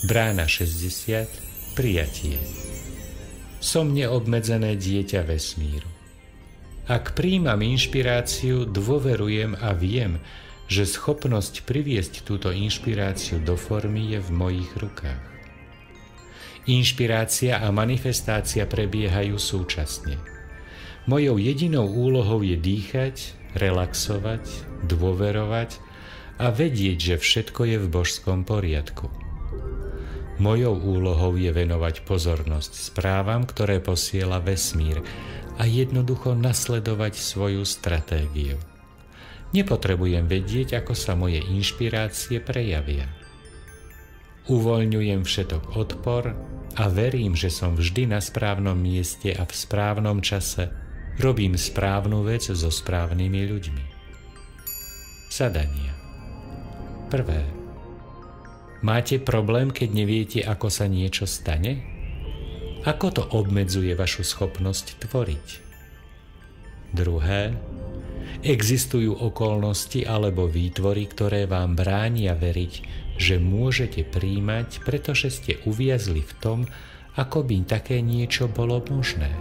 Brána 60. Prijatie. Som neobmedzené dieťa vesmíru. Ak prijímam inšpiráciu, dôverujem a viem, že schopnosť priviesť túto inšpiráciu do formy je v mojich rukách. Inšpirácia a manifestácia prebiehajú súčasne. Mojou jedinou úlohou je dýchať, relaxovať, dôverovať a vedieť, že všetko je v božskom poriadku. Mojou úlohou je venovať pozornosť správam, ktoré posiela vesmír a jednoducho nasledovať svoju stratégiu. Nepotrebujem vedieť, ako sa moje inšpirácie prejavia. Uvoľňujem všetok odpor a verím, že som vždy na správnom mieste a v správnom čase robím správnu vec so správnymi ľuďmi. Zadania. 1. Máte problém, keď neviete, ako sa niečo stane? Ako to obmedzuje vašu schopnosť tvoriť? 2. Existujú okolnosti alebo výtvory, ktoré vám bránia veriť, že môžete prijímať, pretože ste uviazli v tom, ako by také niečo bolo možné.